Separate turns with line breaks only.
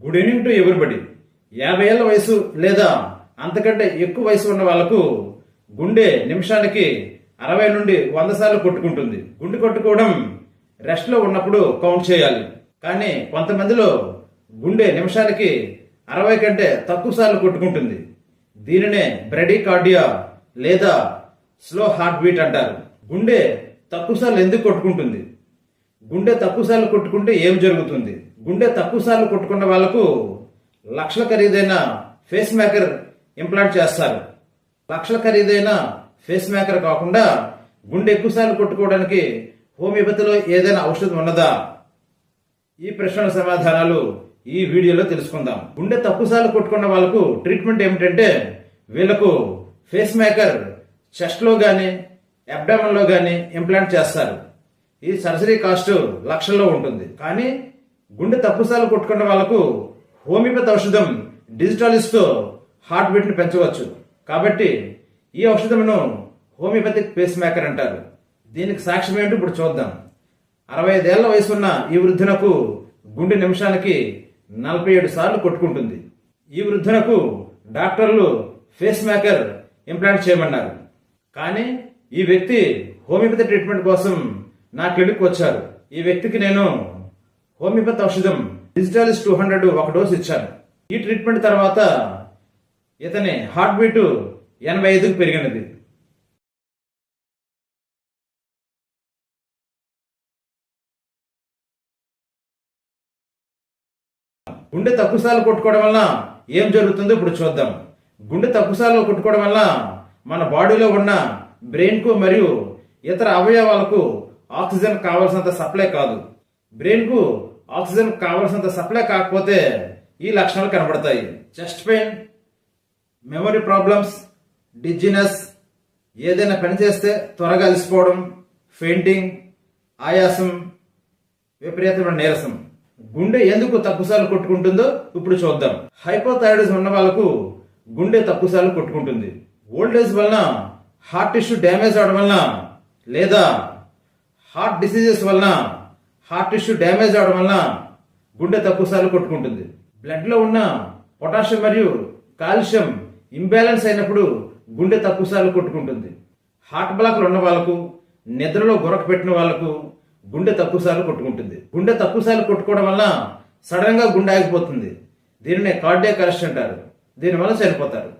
Good evening to everybody. 50 ఏళ్ల వయసు లేదా అంతకంటే ఎక్కువ వయసు ఉన్న వాళ్లకు గుండె నిమిషానికి 60 నుండి 100 సార్లు కొట్టుకుంటుంది. గుండె కొట్టుకోవడం రెస్ట్ లో ఉన్నప్పుడు కౌంట్ చేయాలి. కానీ కొంతమందిలో గుండె నిమిషానికి 60 కంటే తక్కువ సార్లు కొట్టుకుంటుంది. దీనినే బ్రెడీకార్డియా లేదా స్లో హార్ట్ బీట్ అంటారు. గుండె తక్కువ సార్లు ఎందుకు కొట్టుకుంటుంది? గుండె తక్కువ సార్లు కొట్టుకుంటే ఏం జరుగుతుంది? గుండె తక్కువ సార్లు కొట్టుకున్న వాళ్లకు లక్షల ఖరీదైన ఫేస్ మేకర్ ఇంప్లాంట్ చేస్తారు. లక్షల ఖరీదైన ఫేస్ మేకర్ కాకుండా గుండె ఎక్కువ సార్లు కొట్టుకోవడానికి హోమియోపతిలో ఏదైనా ఔషధం ఉన్నదా? ఈ ప్రశ్నల సమాధానాలు ఈ వీడియోలో తెలుసుకుందాం. గుండె తక్కువ సార్లు కొట్టుకున్న వాళ్లకు ట్రీట్మెంట్ ఏమిటంటే వీళ్లకు ఫేస్ మేకర్ చెస్ట్ లో గాని అబ్డామన్ లో గాని ఇంప్లాంట్ చేస్తారు. ఈ సర్జరీ కాస్ట్ లక్షల్లో ఉంటుంది. కానీ గుండె తక్కువ సార్లు కొట్టుకున్న వాళ్లకు హోమియోపతి ఔషధం డిజిటాలిస్ తో హార్ట్ బీట్ ని పెంచవచ్చు. కాబట్టి ఈ ఔషధమును హోమియోపతిక్ పేస్ మేకర్ అంటారు. దీనికి సాక్ష్యం ఏంటో ఇప్పుడు చూద్దాం. 65 ఏళ్ల వయసున్న ఈ వృద్ధునకు గుండె నిమిషానికి 47 సార్లు కొట్టుకుంటుంది. ఈ వృద్ధునకు డాక్టర్లు ఫేస్ మేకర్ ఇంప్లాంట్ చేయమన్నారు. కానీ ఈ వ్యక్తి హోమియోపతి ట్రీట్మెంట్ కోసం నా క్లినిక్ వచ్చారు. ఈ వ్యక్తికి నేను హోమియోపతి ఔషధం డిజిటాలిస్ 200 ఒక డోసు ఇచ్చాను. ఈ ట్రీట్మెంట్ తర్వాత ఇతని హార్ట్ బీట్ 85కు పెరిగినది. గుండె తక్కువ సార్లు కొట్టుకోవడం వల్ల ఏం జరుగుతుందో ఇప్పుడు చూద్దాం. గుండె తక్కువ సార్లు కొట్టుకోవడం వల్ల మన బాడీలో ఉన్న బ్రెయిన్ కు మరియు ఇతర అవయవాలకు ఆక్సిజన్ కావాల్సినంత సప్లై కాదు. బ్రెయిన్ కు ఆక్సిజన్ కావాల్సినంత సప్లై కాకపోతే ఈ లక్షణాలు కనబడతాయి. Chest pain, memory problems, dizziness, ఏదైనా పని చేస్తే త్వరగా అలసిపోవడం, ఫెయింటింగ్, ఆయాసం, విపరీతమైన నీరసం. గుండె ఎందుకు తక్కువసార్లు కొట్టుకుంటుందో ఇప్పుడు చూద్దాం. హైపోథైరాయిడిజం ఉన్న వాళ్ళకు గుండె తక్కువసార్లు కొట్టుకుంటుంది. ఓల్డ్ ఏజ్ వలన హార్ట్ టిష్యూ డ్యామేజ్ అవడం వలన లేదా హార్ట్ డిసీజెస్ వలన హార్ట్ టిష్యూ డ్యామేజ్ అవడం వలన గుండె తక్కువ సార్లు కొట్టుకుంటుంది. బ్లడ్ లో ఉన్న పొటాషియం మరియు కాల్షియం ఇంబ్యాలెన్స్ అయినప్పుడు గుండె తక్కువ సార్లు కొట్టుకుంటుంది. హార్ట్ బ్లాక్లు ఉన్న వాళ్ళకు, నిద్రలో గురక పెట్టిన వాళ్ళకు గుండె తక్కువ సార్లు కొట్టుకుంటుంది. గుండె తక్కువ సార్లు కొట్టుకోవడం వల్ల సడన్ గా గుండె ఆగిపోతుంది. దీనినే కార్డియాక్ అరెస్ట్ అంటారు. దీనివల్ల చనిపోతారు.